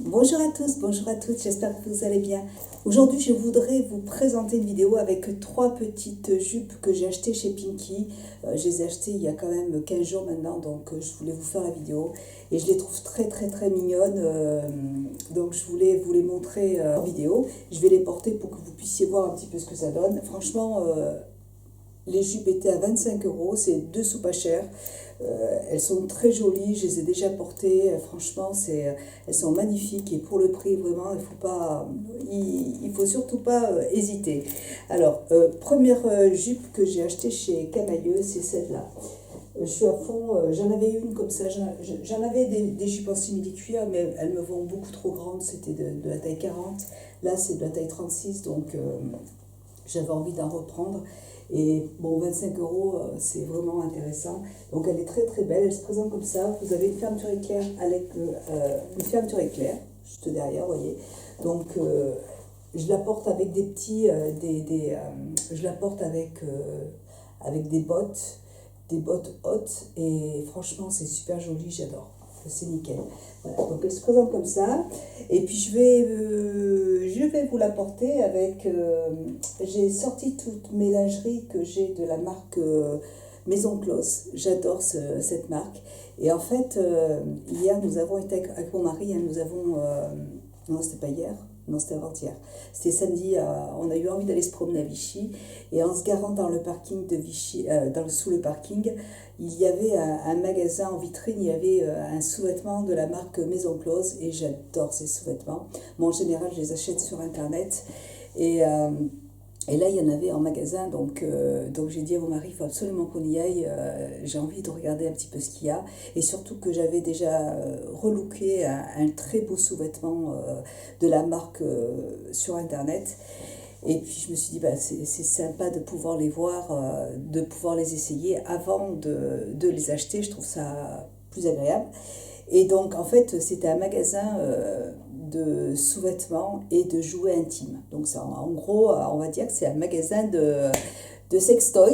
Bonjour à toutes, j'espère que vous allez bien. Aujourd'hui, je voudrais vous présenter une vidéo avec trois petites jupes que j'ai achetées chez Pinky. Je les ai achetées il y a quand même 15 jours maintenant, donc je voulais vous faire la vidéo. Et je les trouve très mignonnes, donc je voulais vous les montrer en vidéo. Je vais les porter pour que vous puissiez voir un petit peu ce que ça donne. Franchement, les jupes étaient à 25 euros, c'est 2 sous pas cher. Elles sont très jolies, je les ai déjà portées. Franchement, elles sont magnifiques et pour le prix, vraiment, il faut surtout pas hésiter. Alors, première jupe que j'ai achetée chez Camailleux, c'est celle-là. Je suis à fond, j'en avais une comme ça, j'en avais des jupes en simili-cuir, mais elles me vont beaucoup trop grandes, c'était de la taille 40. Là, c'est de la taille 36, donc j'avais envie d'en reprendre. Et bon, 25 euros, c'est vraiment intéressant. Donc elle est très belle, elle se présente comme ça. Vous avez une fermeture éclair juste derrière, vous voyez. Donc je la porte avec des petits, je la porte avec des bottes hautes. Et franchement, c'est super joli, j'adore. C'est nickel. Voilà, donc elle se présente comme ça. Et puis je vais vous la porter avec... j'ai sorti toute mes lingeries que j'ai de la marque Maison Close. J'adore cette marque. Et en fait, hier, nous avons été avec mon mari, non, c'était pas hier. Non, c'était avant-hier. C'était samedi, on a eu envie d'aller se promener à Vichy. Et en se garant dans le parking de Vichy, sous le parking, il y avait un magasin en vitrine, il y avait un sous-vêtement de la marque Maison Close. Et j'adore ces sous-vêtements. Moi, en général, je les achète sur Internet. Et là, il y en avait en magasin, donc j'ai dit à mon mari, il faut absolument qu'on y aille, j'ai envie de regarder un petit peu ce qu'il y a. Et surtout que j'avais déjà relooké un très beau sous-vêtement de la marque sur Internet. Et puis je me suis dit, c'est sympa de pouvoir les voir, de pouvoir les essayer avant de les acheter, je trouve ça plus agréable. Et donc, en fait, c'était un magasin de sous-vêtements et de jouets intimes. Donc, en gros, on va dire que c'est un magasin de sex toys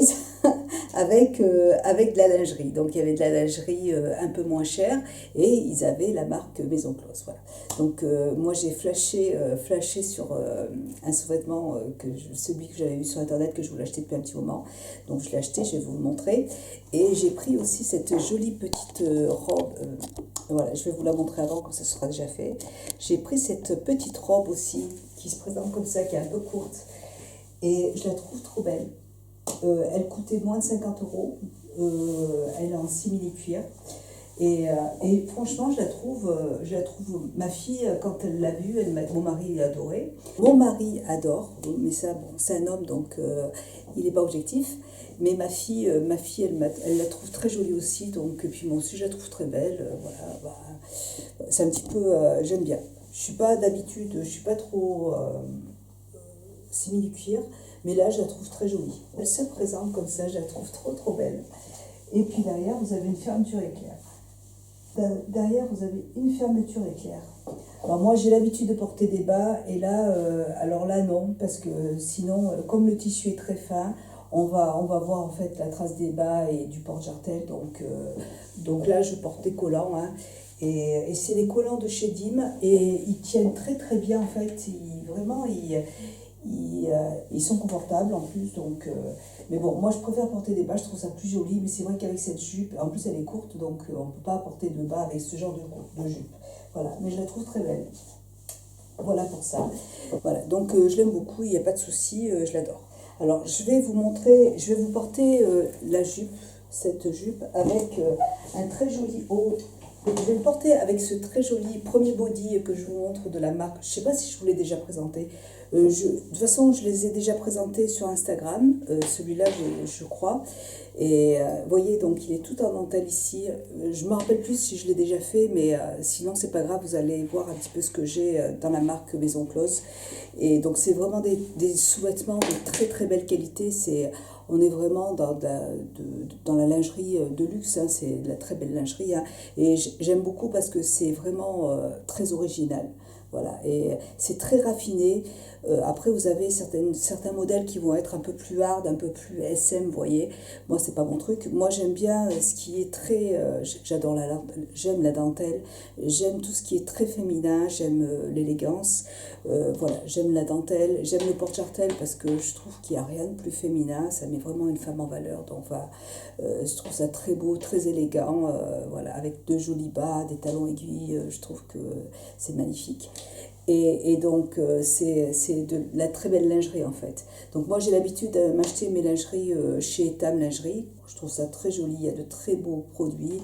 avec de la lingerie. Donc, il y avait de la lingerie un peu moins chère et ils avaient la marque Maison Close. Voilà. Donc, moi, j'ai flashé sur un sous-vêtement, celui que j'avais vu sur Internet, que je voulais acheter depuis un petit moment. Donc, je l'ai acheté, je vais vous le montrer. Et j'ai pris aussi cette jolie petite robe. Voilà, je vais vous la montrer avant, comme ça sera déjà fait. J'ai pris cette petite robe aussi, qui se présente comme ça, qui est un peu courte. Et je la trouve trop belle. Elle coûtait moins de 50 euros. Elle est en simili-cuir. Et franchement, je la trouve, ma fille, quand elle l'a vue, mon mari l'a adoré. Mon mari adore, mais ça, bon, c'est un homme, donc il n'est pas objectif. Mais ma fille, elle la trouve très jolie aussi, donc, puis moi aussi, je la trouve très belle. Voilà, c'est un petit peu, j'aime bien. Je suis pas d'habitude, je suis pas trop simili-cuir, mais là, je la trouve très jolie. Elle se présente comme ça, je la trouve trop belle. Et puis derrière, vous avez une fermeture éclair. Derrière, vous avez une fermeture éclair. Alors moi, j'ai l'habitude de porter des bas, et là, alors là, non, parce que sinon, comme le tissu est très fin, on va voir en fait la trace des bas et du porte-jartel. Donc là, je porte des collants, hein, et c'est des collants de chez Dim, et ils tiennent très bien en fait. Ils sont confortables en plus, donc mais bon, moi je préfère porter des bas, je trouve ça plus joli, mais c'est vrai qu'avec cette jupe, en plus elle est courte, donc on ne peut pas porter de bas avec ce genre de jupe. Voilà, mais je la trouve très belle. Voilà pour ça. Voilà, donc je l'aime beaucoup, il n'y a pas de souci, je l'adore. Alors je vais vous porter cette jupe avec un très joli haut. Je vais le porter avec ce très joli premier body que je vous montre de la marque. Je ne sais pas si je vous l'ai déjà présenté. De toute façon, je les ai déjà présentés sur Instagram. Celui-là, je crois. Et vous voyez, donc il est tout en dentelle ici. Je ne me rappelle plus si je l'ai déjà fait, mais sinon, c'est pas grave. Vous allez voir un petit peu ce que j'ai dans la marque Maison Close. Et donc, c'est vraiment des sous-vêtements de très belle qualité. On est vraiment dans la lingerie de luxe, hein, c'est de la très belle lingerie, hein, et j'aime beaucoup parce que c'est vraiment très original. Voilà, et c'est très raffiné. Après, vous avez certains modèles qui vont être un peu plus hard, un peu plus SM, vous voyez. Moi, c'est pas mon truc. Moi, j'aime bien ce qui est très... j'aime la dentelle, j'aime tout ce qui est très féminin, j'aime l'élégance. Voilà, j'aime la dentelle, j'aime le porte-jartel parce que je trouve qu'il n'y a rien de plus féminin, ça met vraiment une femme en valeur. Donc, voilà, je trouve ça très beau, très élégant, voilà, avec de jolis bas, des talons aiguilles, je trouve que c'est magnifique. Et donc, c'est de la très belle lingerie en fait. Donc, moi, j'ai l'habitude de m'acheter mes lingeries chez Tam Lingerie. Je trouve ça très joli, il y a de très beaux produits.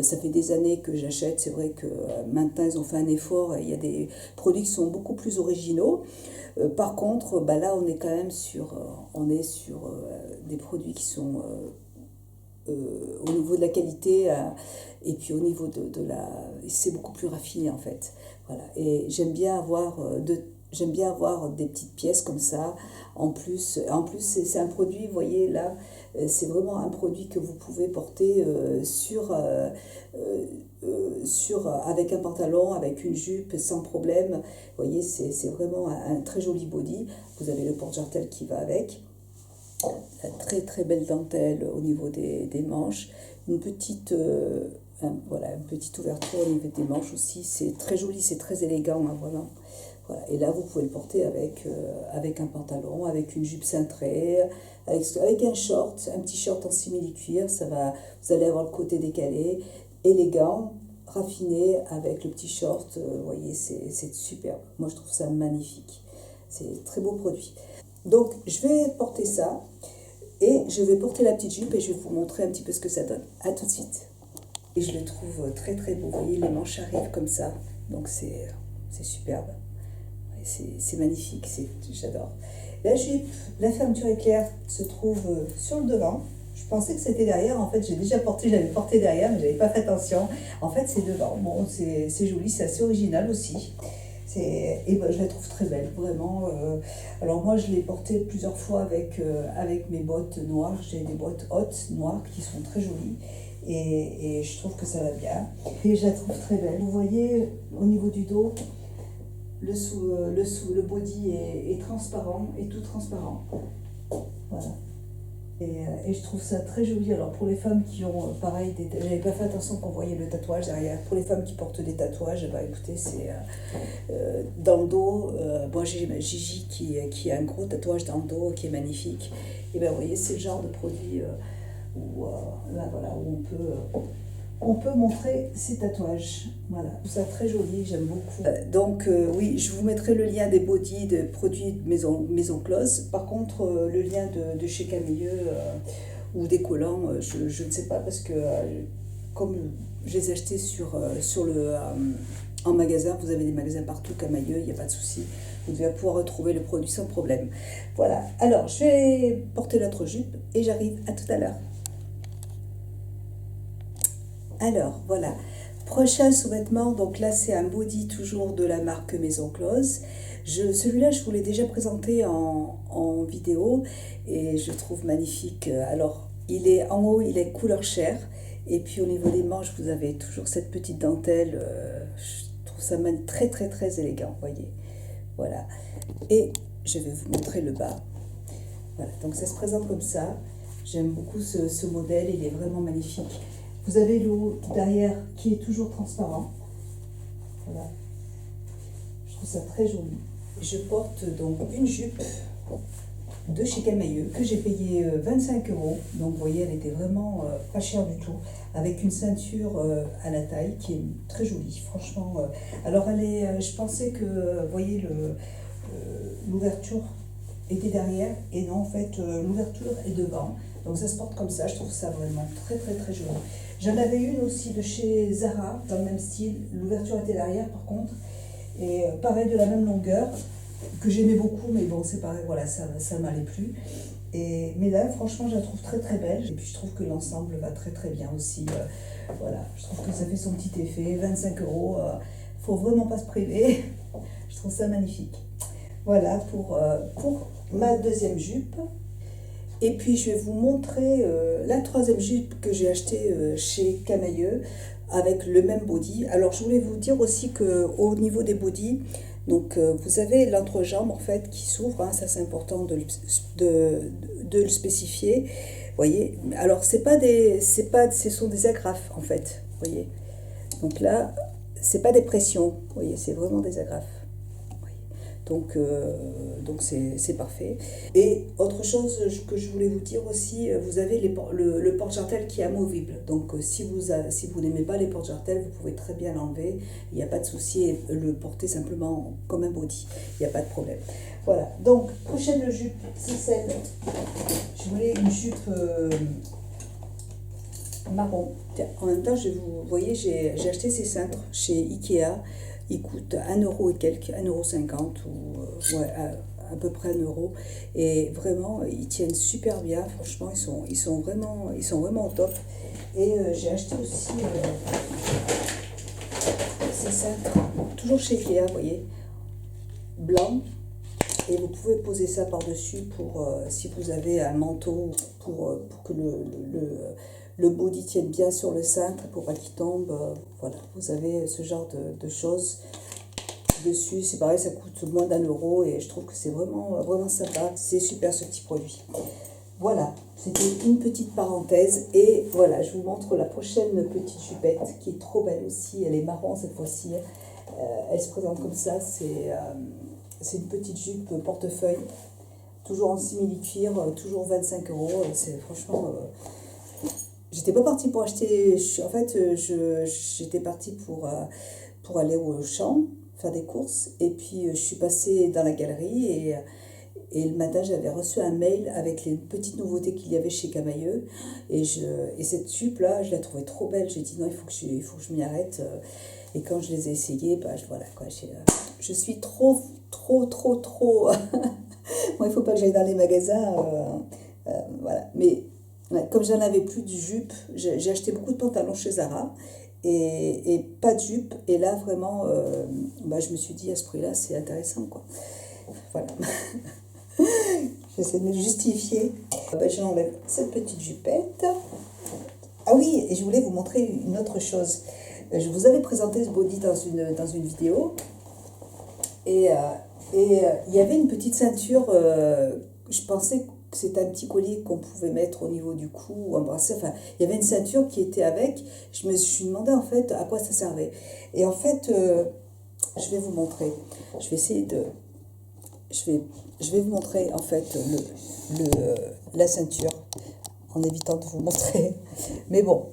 Ça fait des années que j'achète. C'est vrai que maintenant, ils ont fait un effort et il y a des produits qui sont beaucoup plus originaux. Par contre, bah, là, on est quand même on est sur des produits qui sont au niveau de la qualité et puis au niveau de la... C'est beaucoup plus raffiné en fait. Voilà. Et j'aime bien avoir des petites pièces comme ça. En plus c'est un produit, vous voyez là, c'est vraiment un produit que vous pouvez porter avec un pantalon, avec une jupe, sans problème. Vous voyez, c'est vraiment un très joli body. Vous avez le porte-jartel qui va avec. La très très belle dentelle au niveau des manches, une petite, voilà, une petite ouverture au niveau des manches aussi, c'est très joli, c'est très élégant, hein, vraiment. Voilà. Et là vous pouvez le porter avec un pantalon, avec une jupe cintrée, avec un short, un petit short en simili-cuir, vous allez avoir le côté décalé, élégant, raffiné avec le petit short, vous voyez, c'est superbe, moi je trouve ça magnifique, c'est un très beau produit. Donc, je vais porter ça et je vais porter la petite jupe et je vais vous montrer un petit peu ce que ça donne. À tout de suite. Et je le trouve très très beau. Vous voyez, les manches arrivent comme ça. Donc, c'est superbe. C'est magnifique. J'adore. La jupe, la fermeture éclair se trouve sur le devant. Je pensais que c'était derrière. En fait, j'avais porté derrière, mais je n'avais pas fait attention. En fait, c'est devant. Bon, c'est joli, c'est assez original aussi. Et ben, je la trouve très belle, vraiment. Alors moi, je l'ai portée plusieurs fois avec mes bottes noires. J'ai des bottes hautes noires qui sont très jolies. Et je trouve que ça va bien. Et je la trouve très belle. Vous voyez, au niveau du dos, le body est transparent, et tout transparent. Voilà. Et je trouve ça très joli. Alors pour les femmes qui ont pareil, j'avais pas fait attention quand on voyait le tatouage derrière. Pour les femmes qui portent des tatouages, bah écoutez, c'est dans le dos. Moi j'ai Gigi qui a un gros tatouage dans le dos qui est magnifique. Et ben vous voyez, c'est le genre de produit où on peut montrer ses tatouages. Voilà, je trouve ça très joli, j'aime beaucoup. Donc oui, je vous mettrai le lien des bodys, de produits de Maison Close. Par contre, le lien de chez Camilleux ou des collants, je ne sais pas parce que comme je les ai achetés en magasin, vous avez des magasins partout, Camailleux, il n'y a pas de souci. Vous devez pouvoir retrouver le produit sans problème. Voilà, alors je vais porter l'autre jupe et j'arrive à tout à l'heure. Alors, voilà. Prochain sous-vêtement, donc là c'est un body toujours de la marque Maison Close. Celui-là, je vous l'ai déjà présenté en vidéo et je trouve magnifique. Alors, en haut, il est couleur chair. Et puis au niveau des manches, vous avez toujours cette petite dentelle. Je trouve ça très très très élégant, vous voyez. Voilà. Et je vais vous montrer le bas. Voilà, donc ça se présente comme ça. J'aime beaucoup ce modèle, il est vraiment magnifique. Vous avez le haut derrière qui est toujours transparent. Voilà. Je trouve ça très joli. Je porte donc une jupe de chez Camailleux que j'ai payé 25 €. Donc vous voyez, elle était vraiment pas chère du tout. Avec une ceinture à la taille qui est très jolie, franchement. Alors je pensais que, vous voyez, l'ouverture était derrière. Et non, en fait, l'ouverture est devant. Donc ça se porte comme ça, je trouve ça vraiment très très très joli. J'en avais une aussi de chez Zara, dans le même style. L'ouverture était derrière par contre. Et pareil, de la même longueur, que j'aimais beaucoup, mais bon, c'est pareil, voilà, ça m'allait plus. Mais là, franchement, je la trouve très très belle. Et puis je trouve que l'ensemble va très très bien aussi. Voilà, je trouve que ça fait son petit effet. 25 €, faut vraiment pas se priver. Je trouve ça magnifique. Voilà pour ma deuxième jupe. Et puis je vais vous montrer la troisième jupe que j'ai achetée chez Camailleux avec le même body. Alors je voulais vous dire aussi qu'au niveau des bodys, Donc vous avez l'entrejambe en fait qui s'ouvre, hein, ça c'est important de le spécifier. Vous voyez, alors ce sont des agrafes en fait, vous voyez. Donc là, c'est pas des pressions, vous voyez, c'est vraiment des agrafes. Donc c'est parfait. Et autre chose que je voulais vous dire aussi, vous avez le porte-jartel qui est amovible. Donc si vous n'aimez pas les porte-jartels, vous pouvez très bien l'enlever. Il n'y a pas de souci et le porter simplement comme un body. Il n'y a pas de problème. Voilà. Donc prochaine jupe, c'est celle. Je voulais une jupe marron. En même temps, vous voyez, j'ai acheté ces cintres chez Ikea. Ils coûtent 1 € et quelques, 1,50 € ou ouais, à peu près 1 €. Et vraiment, ils tiennent super bien. Franchement, ils sont vraiment au top. Et j'ai acheté aussi ces cintres, toujours chez Ikea, vous voyez, blanc. Et vous pouvez poser ça par-dessus pour si vous avez un manteau pour que le body tienne bien sur le cintre pour pas qu'il tombe. Voilà, vous avez ce genre de choses dessus. C'est pareil, ça coûte moins d'1 € et je trouve que c'est vraiment sympa. C'est super ce petit produit. Voilà, c'était une petite parenthèse et voilà, je vous montre la prochaine petite jupette qui est trop belle aussi. Elle est marron cette fois-ci. Elle se présente comme ça, c'est une petite jupe portefeuille, toujours en simili-cuir, toujours 25 €. C'est franchement... j'étais pas partie pour acheter... En fait, j'étais partie pour aller au champ, faire des courses. Et puis, je suis passée dans la galerie et le matin, j'avais reçu un mail avec les petites nouveautés qu'il y avait chez Camailleux. Et cette jupe-là, je la trouvais trop belle. J'ai dit non, il faut que je m'y arrête. Et quand je les ai essayées, bah, voilà quoi, je suis trop... Moi, il faut pas que j'aille dans les magasins. Voilà. Mais ouais, comme j'en avais plus de jupe, j'ai acheté beaucoup de pantalons chez Zara et pas de jupe. Et là, vraiment, bah, je me suis dit à ce prix-là, c'est intéressant, quoi. Voilà. J'essaie de me justifier. Bah, j'enlève cette petite jupette. Ah oui, et je voulais vous montrer une autre chose. Je vous avais présenté ce body dans une vidéo. Et il y avait une petite ceinture, je pensais que c'était un petit collier qu'on pouvait mettre au niveau du cou ou embrasser. Enfin, il y avait une ceinture qui était avec. Je me suis demandé en fait à quoi ça servait. Et en fait, je vais vous montrer. Je vais essayer de... je vais vous montrer en fait la ceinture en évitant de vous montrer. Mais bon,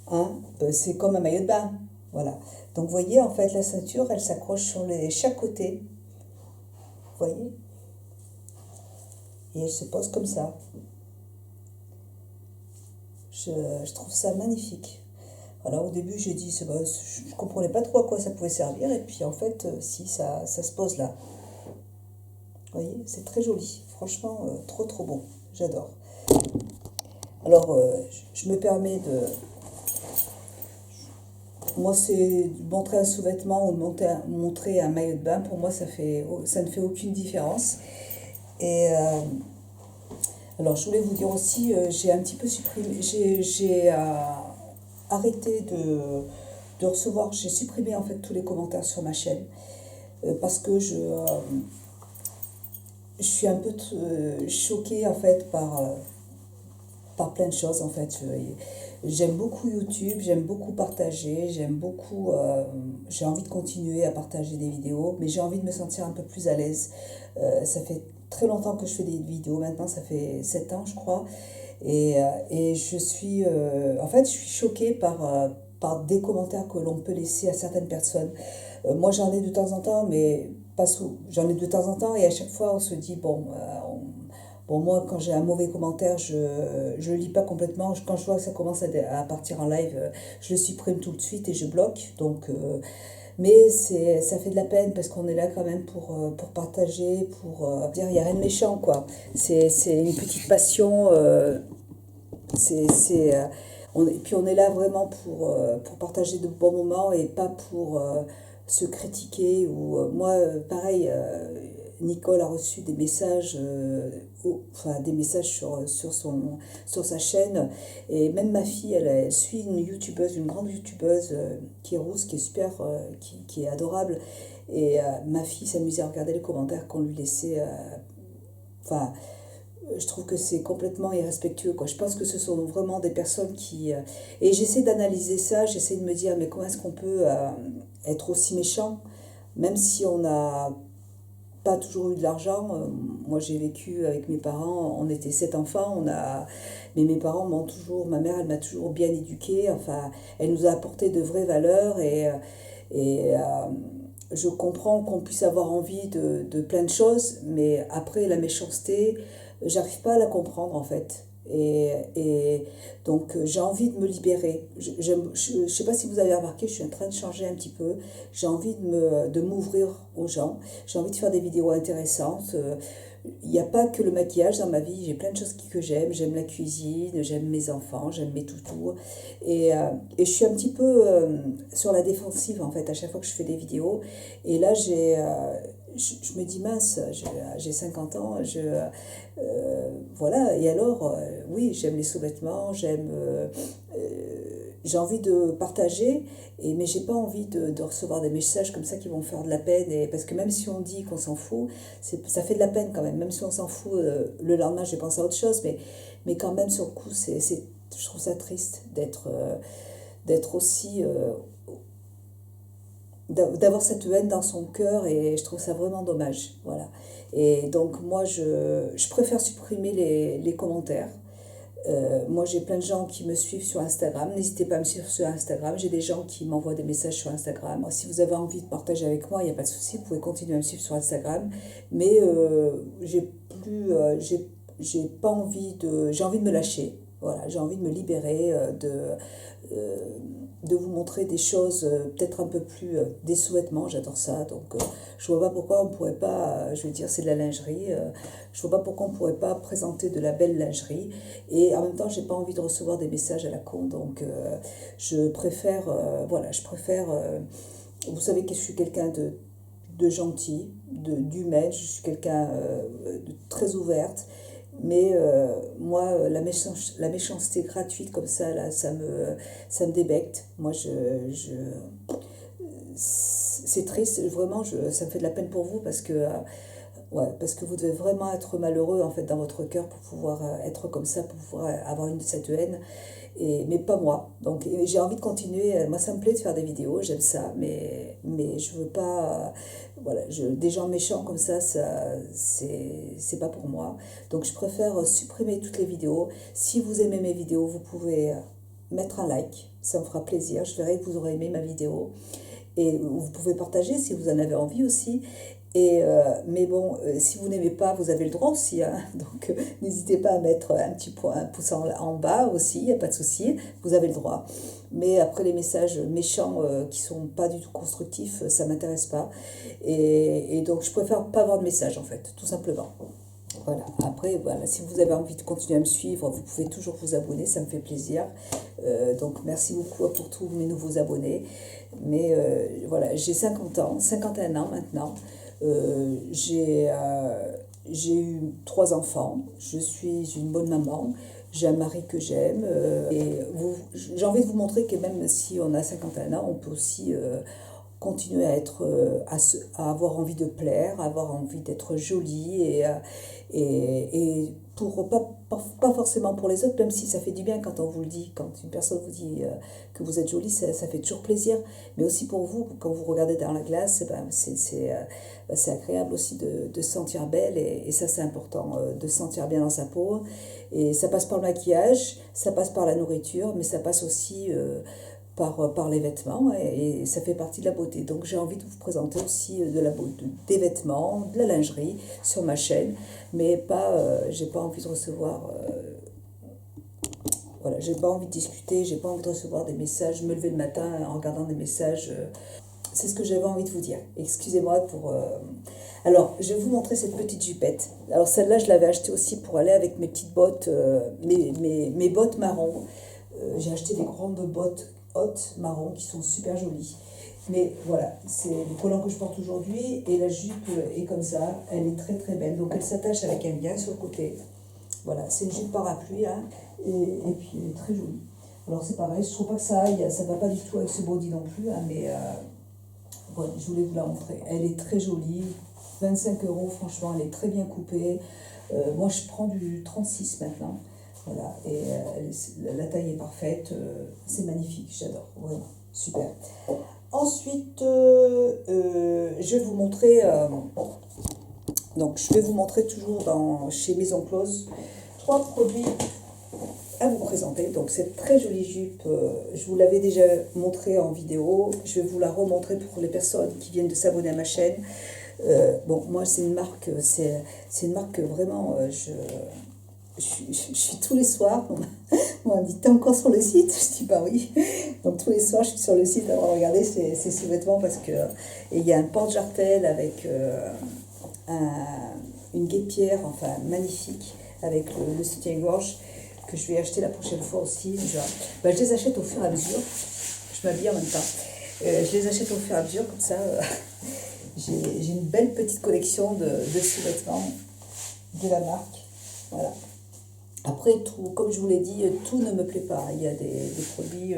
hein, c'est comme un maillot de bain. Voilà. Donc, vous voyez, en fait, la ceinture, elle s'accroche sur chaque côté. Vous voyez? Et elle se pose comme ça. Je trouve ça magnifique. Alors, au début, j'ai dit, je ne comprenais pas trop à quoi ça pouvait servir. Et puis, en fait, si, ça se pose là. Vous voyez? C'est très joli. Franchement, trop beau. J'adore. Alors, je me permets de... Moi, c'est montrer un sous-vêtement ou montrer un maillot de bain. Pour moi, ça ne fait aucune différence. Et alors, je voulais vous dire aussi, j'ai un petit peu supprimé, j'ai arrêté de recevoir, j'ai supprimé en fait tous les commentaires sur ma chaîne parce que je suis un peu choquée en fait par plein de choses en fait. J'aime beaucoup YouTube, j'aime beaucoup partager, j'ai envie de continuer à partager des vidéos, mais j'ai envie de me sentir un peu plus à l'aise. Ça fait très longtemps que je fais des vidéos, maintenant ça fait 7 ans je crois, et je suis choquée par des commentaires que l'on peut laisser à certaines personnes. Moi j'en ai de temps en temps, mais pas j'en ai de temps en temps, et à chaque fois on se dit bon, bon, moi, quand j'ai un mauvais commentaire, je le lis pas complètement. Quand je vois que ça commence à partir en live, je le supprime tout de suite et je bloque. Donc, mais ça fait de la peine parce qu'on est là quand même pour partager, pour dire, il n'y a rien de méchant, quoi. C'est une petite passion. Et puis on est là vraiment pour partager de bons moments et pas pour se critiquer. Moi, pareil, Nicole a reçu des messages, des messages sur sa chaîne. Et même ma fille, elle suit une grande youtubeuse qui est rousse, qui est super, qui est adorable. Et ma fille s'amusait à regarder les commentaires qu'on lui laissait. Enfin, je trouve que c'est complètement irrespectueux, quoi. Je pense que ce sont vraiment des personnes qui... et j'essaie d'analyser ça, j'essaie de me dire, mais comment est-ce qu'on peut être aussi méchant, même si on n'a pas toujours eu de l'argent. Moi, j'ai vécu avec mes parents, on était 7 enfants, mais mes parents m'ont toujours... Ma mère, elle m'a toujours bien éduquée, enfin, elle nous a apporté de vraies valeurs et je comprends qu'on puisse avoir envie de plein de choses, mais après, la méchanceté, j'arrive pas à la comprendre en fait. Et donc j'ai envie de me libérer. Je sais pas si vous avez remarqué, je suis en train de changer un petit peu. J'ai envie de m'ouvrir aux gens. J'ai envie de faire des vidéos intéressantes. Il n'y a pas que le maquillage dans ma vie, j'ai plein de choses que j'aime. J'aime la cuisine, j'aime mes enfants, j'aime mes toutous. Et je suis un petit peu sur la défensive en fait à chaque fois que je fais des vidéos. Et là, je me dis mince, j'ai 50 ans, voilà, et alors, oui, j'aime les sous-vêtements, j'ai envie de partager, mais j'ai pas envie de recevoir des messages comme ça qui vont me faire de la peine, parce que même si on dit qu'on s'en fout, ça fait de la peine quand même si on s'en fout, le lendemain je vais penser à autre chose, mais quand même sur le coup, je trouve ça triste d'être aussi... d'avoir cette haine dans son cœur et je trouve ça vraiment dommage, voilà. Et donc moi je préfère supprimer les commentaires. Moi j'ai plein de gens qui me suivent sur Instagram, n'hésitez pas à me suivre sur Instagram, j'ai des gens qui m'envoient des messages sur Instagram. Si vous avez envie de partager avec moi, il n'y a pas de souci, vous pouvez continuer à me suivre sur Instagram, mais j'ai pas envie j'ai envie de me lâcher, voilà, j'ai envie de me libérer, euh, de vous montrer des choses peut-être un peu plus des sous-vêtements, j'adore ça, donc je vois pas pourquoi on pourrait pas, je veux dire c'est de la lingerie, je vois pas pourquoi on pourrait pas présenter de la belle lingerie, et en même temps j'ai pas envie de recevoir des messages à la con, donc je préfère, voilà, vous savez que je suis quelqu'un de gentil, d'humaine, je suis quelqu'un de très ouverte, mais moi, la méchanceté gratuite comme ça, là, ça me débecte. Moi, c'est triste, vraiment, ça me fait de la peine pour vous ouais, parce que vous devez vraiment être malheureux en fait dans votre cœur pour pouvoir être comme ça, pour pouvoir avoir cette haine. Mais pas moi. Donc j'ai envie de continuer. Moi, ça me plaît de faire des vidéos, j'aime ça, mais je veux pas. Voilà, des gens méchants comme ça c'est pas pour moi. Donc je préfère supprimer toutes les vidéos. Si vous aimez mes vidéos, vous pouvez mettre un like, ça me fera plaisir. Je verrai que vous aurez aimé ma vidéo. Et vous pouvez partager si vous en avez envie aussi. Mais bon, si vous n'aimez pas, vous avez le droit aussi, hein. Donc n'hésitez pas à mettre un pouce en bas aussi, il n'y a pas de souci, vous avez le droit. Mais après les messages méchants qui sont pas du tout constructifs, ça m'intéresse pas. Et donc je préfère pas avoir de message en fait, tout simplement. Voilà. Après, voilà, si vous avez envie de continuer à me suivre, vous pouvez toujours vous abonner, ça me fait plaisir. Donc merci beaucoup pour tous mes nouveaux abonnés. Mais voilà, j'ai 50 ans, 51 ans maintenant. J'ai eu 3 enfants, je suis une bonne maman, j'ai un mari que j'aime. J'ai envie de vous montrer que même si on a 51 ans, on peut aussi continuer à avoir envie de plaire, à avoir envie d'être jolie et pour pas forcément pour les autres, même si ça fait du bien quand on vous le dit, quand une personne vous dit que vous êtes jolie, ça fait toujours plaisir, mais aussi pour vous, quand vous regardez dans la glace, c'est agréable aussi de se sentir belle et ça c'est important, de se sentir bien dans sa peau. Et ça passe par le maquillage, ça passe par la nourriture, mais ça passe aussi par les vêtements et ça fait partie de la beauté. Donc j'ai envie de vous présenter aussi des vêtements, de la lingerie sur ma chaîne, mais j'ai pas envie de recevoir, voilà, j'ai pas envie de discuter, j'ai pas envie de recevoir des messages, me lever le matin en regardant des messages. C'est ce que j'avais envie de vous dire. Excusez-moi pour... Alors, je vais vous montrer cette petite jupette. Alors celle-là, je l'avais achetée aussi pour aller avec mes petites bottes, mes bottes marron. J'ai acheté des grandes bottes hautes marron qui sont super jolies. Mais voilà, c'est le collant que je porte aujourd'hui et la jupe est comme ça. Elle est très très belle. Donc elle s'attache avec un lien sur le côté. Voilà, c'est une jupe parapluie hein, et puis elle est très jolie. Alors c'est pareil, je trouve pas que ça aille, ça va pas du tout avec ce body non plus, hein, mais Voilà, je voulais vous la montrer. Elle est très jolie, 25 euros, franchement, elle est très bien coupée. Moi, je prends du 36 maintenant. Voilà, et la taille est parfaite, c'est magnifique, j'adore, vraiment, super. Ensuite, je vais vous montrer, donc je vais vous montrer toujours chez Maison Close, 3 produits à vous présenter. Donc cette très jolie jupe, je vous l'avais déjà montrée en vidéo, je vais vous la remontrer pour les personnes qui viennent de s'abonner à ma chaîne. Bon, moi c'est une marque, c'est une marque que vraiment, je suis tous les soirs, on me dit t'es encore sur le site? Je dis bah oui. Donc tous les soirs je suis sur le site à regarder ces sous-vêtements parce que il y a un porte-jartel avec une guêpière, enfin magnifique, avec le soutien-gorge que je vais acheter la prochaine fois aussi. Je les achète au fur et à mesure, je m'habille en même temps. Je les achète au fur et à mesure, comme ça j'ai une belle petite collection de sous-vêtements de la marque. Voilà. Après, tout, comme je vous l'ai dit, tout ne me plaît pas. Il y a des produits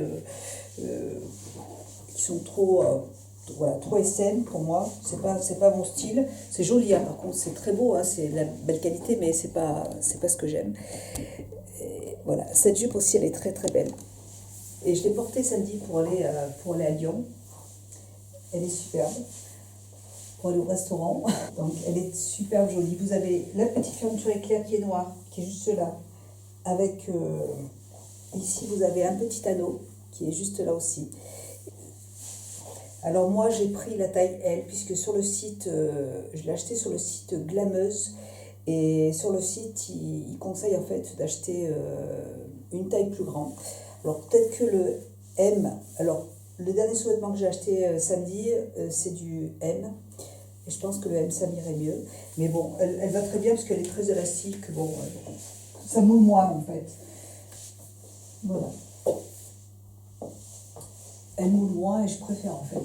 qui sont trop, voilà, trop SM pour moi. C'est pas mon style. C'est joli, hein, par contre, c'est très beau, hein, c'est de la belle qualité, mais c'est pas ce que j'aime. Voilà, cette jupe aussi, elle est très très belle. Et je l'ai portée samedi pour aller à Lyon. Elle est superbe. Pour aller au restaurant. Donc, elle est superbe jolie. Vous avez la petite fermeture éclair qui est noire, qui est juste là. Avec, ici, vous avez un petit anneau qui est juste là aussi. Alors moi, j'ai pris la taille L, puisque sur le site, je l'ai acheté sur le site Glameuse. Et sur le site, il conseille en fait d'acheter une taille plus grande. Alors peut-être que le M, alors le dernier sous-vêtement que j'ai acheté samedi, c'est du M. Et je pense que le M, ça m'irait mieux. Mais bon, elle va très bien parce qu'elle est très élastique. Bon, ça moule moins en fait. Voilà. Elle moule moins et je préfère en fait.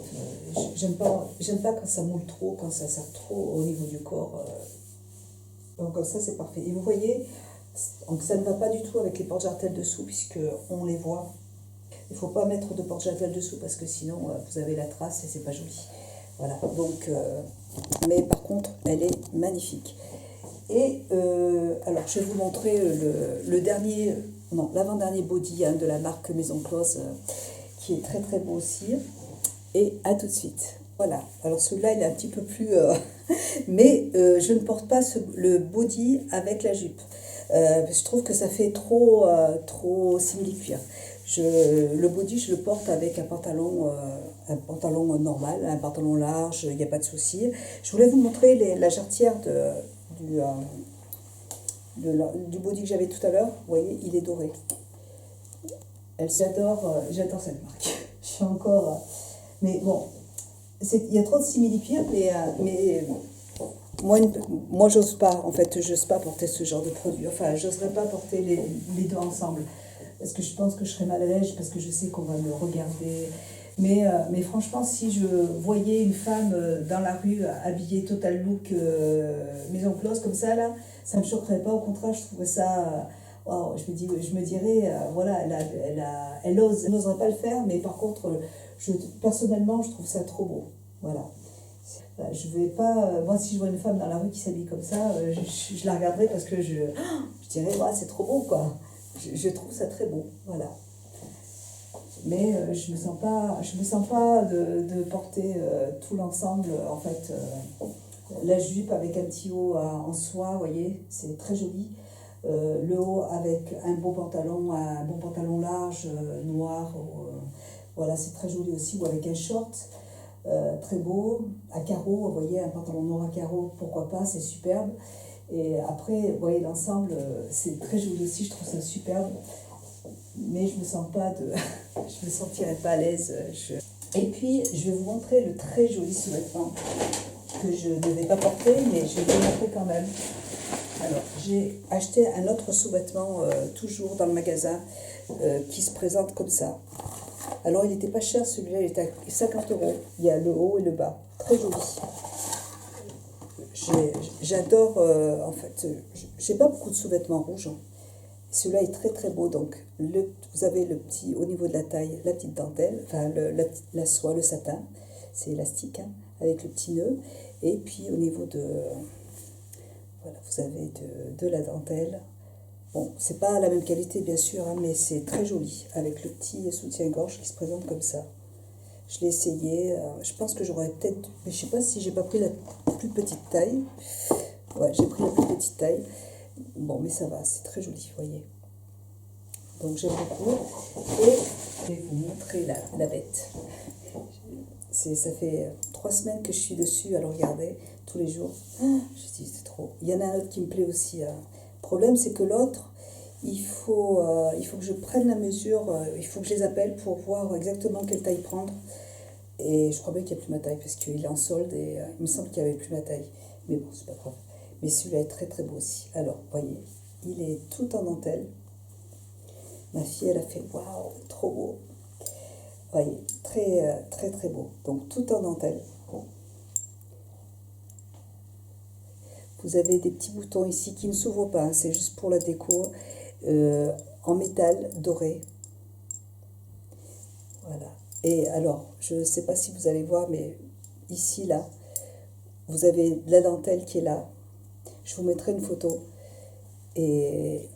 J'aime pas quand ça moule trop, quand ça serre trop au niveau du corps. Donc comme ça c'est parfait. Et vous voyez, donc ça ne va pas du tout avec les porte-jartelles dessous puisque on les voit. Il ne faut pas mettre de porte-jartelles dessous parce que sinon vous avez la trace et c'est pas joli. Voilà. Donc, mais par contre, elle est magnifique. Et alors je vais vous montrer le dernier, non, l'avant-dernier body, hein, de la marque Maison Close, qui est très très beau aussi. Et à tout de suite. Voilà, alors celui-là il est un petit peu plus... mais je ne porte pas le body avec la jupe. Je trouve que ça fait trop simili-cuir. Le body je le porte avec un pantalon normal, un pantalon large, il n'y a pas de souci. Je voulais vous montrer la jarretière du body que j'avais tout à l'heure. Vous voyez, il est doré. J'adore cette marque. Je suis encore... mais bon, il y a trop de simili-cuir, mais moi j'ose pas, en fait, j'ose pas porter ce genre de produit. Enfin, j'oserais pas porter les deux ensemble. Parce que je pense que je serais mal à l'aise, parce que je sais qu'on va me regarder. Mais franchement, si je voyais une femme dans la rue habillée total look Maison Close comme ça, là, ça me choquerait pas. Au contraire, je trouverais ça... wow, je me dirais, voilà, elle n'oserait pas le faire, mais par contre, personnellement, je trouve ça trop beau. Voilà. Je vais pas, moi, si je vois une femme dans la rue qui s'habille comme ça, je la regarderai parce que je dirais, ouais, c'est trop beau, quoi. Je trouve ça très beau, voilà. Mais je me sens pas de porter tout l'ensemble, en fait. La jupe avec un petit haut en soie, vous voyez, c'est très joli. Le haut avec un bon pantalon large, noir, voilà, c'est très joli aussi, ou avec un short, très beau, à carreaux, vous voyez, un pantalon noir à carreaux, pourquoi pas, c'est superbe. Et après, vous voyez, l'ensemble, c'est très joli aussi, je trouve ça superbe. Mais je me sens pas je me sentirais pas à l'aise. Et puis, je vais vous montrer le très joli sous-vêtement que je ne devais pas porter, mais je vais vous montrer quand même. Alors, j'ai acheté un autre sous-vêtement, toujours dans le magasin, qui se présente comme ça. Alors, il n'était pas cher, celui-là, il était à 50 euros. Il y a le haut et le bas. Très joli. J'adore, en fait, j'ai pas beaucoup de sous-vêtements rouges. Hein. Celui-là est très très beau. Donc, vous avez le petit, au niveau de la taille, la petite dentelle, enfin la soie, le satin. c'est élastique, hein, avec le petit nœud. Et puis au niveau de... Voilà, vous avez de la dentelle. Bon, c'est pas la même qualité bien sûr, hein, mais c'est très joli, avec le petit soutien-gorge qui se présente comme ça. Je l'ai essayé, je pense que j'aurais peut-être... Mais je sais pas si j'ai pas pris la plus petite taille. Ouais, j'ai pris la plus petite taille. Bon, mais ça va, c'est très joli, vous voyez. Donc j'aime beaucoup. Et je vais vous montrer la bête. Ça fait 3 semaines que je suis dessus à le regarder tous les jours. Je dis, c'est trop. Il y en a un autre qui me plaît aussi. Le problème, c'est que l'autre, il faut que je prenne la mesure, il faut que je les appelle pour voir exactement quelle taille prendre. Et je crois bien qu'il n'y a plus ma taille parce qu'il est en solde et il me semble qu'il n'y avait plus ma taille. Mais bon, c'est pas grave. Mais celui-là est très très beau aussi. Alors, voyez, il est tout en dentelle. Ma fille, elle a fait waouh, trop beau. Voyez, très très très beau. Donc, tout en dentelle. Vous avez des petits boutons ici qui ne s'ouvrent pas, hein, c'est juste pour la déco, en métal doré. Voilà. Et alors, je ne sais pas si vous allez voir, mais ici, là, vous avez la dentelle qui est là. Je vous mettrai une photo. Et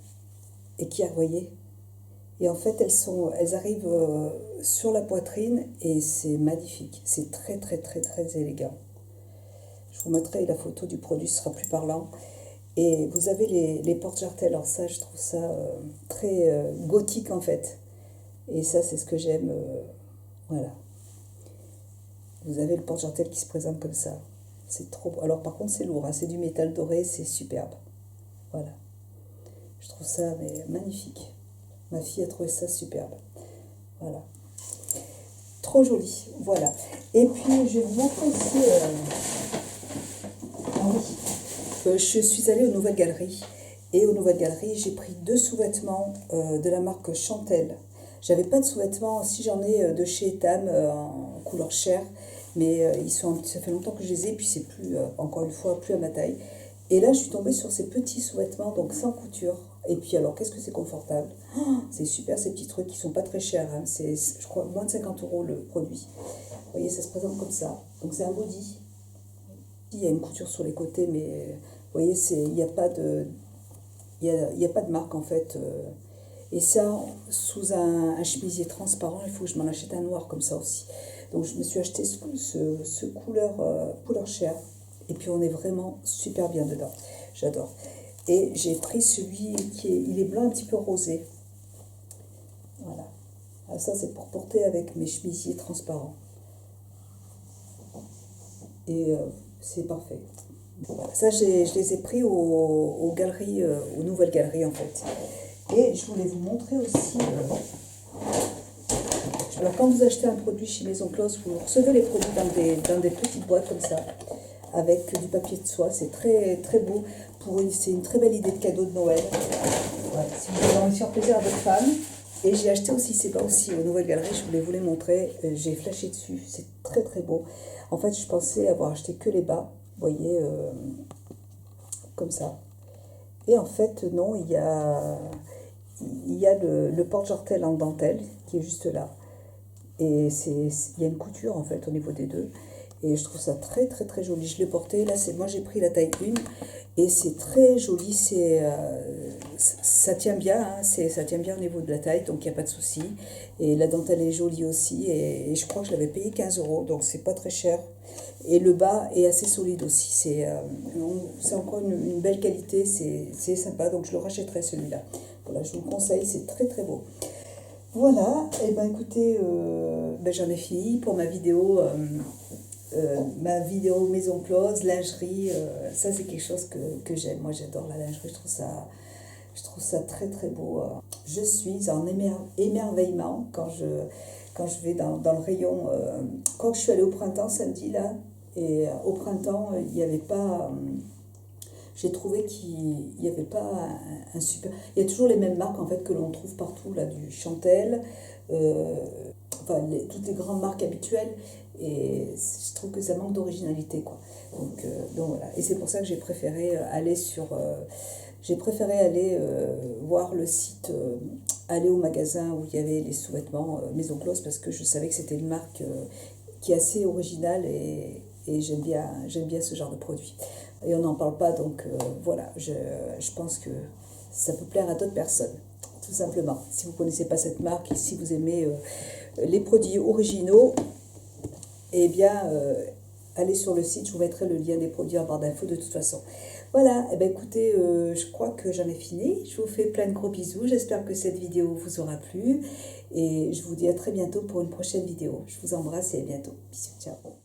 qui a, vous voyez. Et en fait, elles arrivent sur la poitrine et c'est magnifique. C'est très, très, très, très élégant. Je vous mettrai la photo du produit, ce sera plus parlant. Et vous avez les porte-jartelles. Alors ça, je trouve ça très gothique en fait. Et ça, c'est ce que j'aime. Voilà. Vous avez le porte-jartelles qui se présente comme ça. C'est trop beau. Alors par contre, c'est lourd, hein, c'est du métal doré, c'est superbe. Voilà. Je trouve ça mais magnifique. Ma fille a trouvé ça superbe. Voilà. Trop joli. Voilà. Et puis, je vais vous montrer aussi... Ah oui. Je suis allée aux Nouvelles Galeries. Et aux Nouvelles Galeries, j'ai pris 2 sous-vêtements de la marque Chantel. J'avais pas de sous-vêtements, si j'en ai de chez Etam en couleur chair, mais ça fait longtemps que je les ai, puis c'est plus, encore une fois, plus à ma taille. Et là, je suis tombée sur ces petits sous-vêtements, donc sans couture. Et puis alors, qu'est-ce que c'est confortable. Oh, c'est super ces petits trucs qui sont pas très chers, hein. C'est, je crois, moins de 50 € le produit. Vous voyez, ça se présente comme ça. Donc c'est un body. Il y a une couture sur les côtés, mais vous voyez, il n'y a pas de... Il y a pas de marque en fait. Et ça, sous un chemisier transparent, il faut que je m'en achète un noir comme ça aussi. Donc je me suis acheté ce couleur chair. Et puis on est vraiment super bien dedans. J'adore. Et j'ai pris celui il est blanc un petit peu rosé. Voilà. Alors ça, c'est pour porter avec mes chemisiers transparents. Et c'est parfait. Voilà. Ça, je les ai pris aux galeries, aux Nouvelles Galeries en fait. Et je voulais vous montrer aussi... alors quand vous achetez un produit chez Maison Close, vous recevez les produits dans des petites boîtes comme ça, avec du papier de soie. C'est très très beau. C'est une très belle idée de cadeau de Noël. Ouais, si vous avez envie de faire plaisir à votre femme. Et j'ai acheté aussi ces bas aussi aux Nouvelles Galeries. Je voulais vous les montrer. J'ai flashé dessus. C'est très très beau. En fait, je pensais avoir acheté que les bas. Vous voyez, comme ça. Et en fait, non, il y a le porte-jartelles en dentelle qui est juste là. Et il y a une couture en fait au niveau des deux. Et je trouve ça très très très joli. Je l'ai porté, là moi j'ai pris la taille 1 et c'est très joli. Ça tient bien, hein, ça tient bien au niveau de la taille, donc il n'y a pas de souci. Et la dentelle est jolie aussi et je crois que je l'avais payé 15 €, donc c'est pas très cher. Et le bas est assez solide aussi. C'est encore une belle qualité, c'est sympa, donc je le rachèterai celui-là. Voilà, je vous le conseille, c'est très très beau. Voilà, et ben écoutez, j'en ai fini pour ma vidéo Maison Close, lingerie. Ça c'est quelque chose que j'aime. Moi j'adore la lingerie, je trouve ça très très beau. Je suis en émerveillement quand je vais dans le rayon. Quand je suis allée au printemps samedi là, et au printemps il n'y avait pas... j'ai trouvé qu'il n'y avait pas un super... Il y a toujours les mêmes marques en fait que l'on trouve partout, là, du Chantel, toutes les grandes marques habituelles, et je trouve que ça manque d'originalité, quoi. Donc voilà. Et c'est pour ça que j'ai préféré aller voir le site, aller au magasin où il y avait les sous-vêtements Maison Close, parce que je savais que c'était une marque qui est assez original et j'aime bien ce genre de produit. Et on n'en parle pas, donc voilà, je pense que ça peut plaire à d'autres personnes, tout simplement. Si vous ne connaissez pas cette marque et si vous aimez les produits originaux, eh bien, allez sur le site, je vous mettrai le lien des produits en barre d'infos de toute façon. Voilà, eh bien, écoutez, je crois que j'en ai fini. Je vous fais plein de gros bisous. J'espère que cette vidéo vous aura plu. Et je vous dis à très bientôt pour une prochaine vidéo. Je vous embrasse et à bientôt. Bisous, ciao.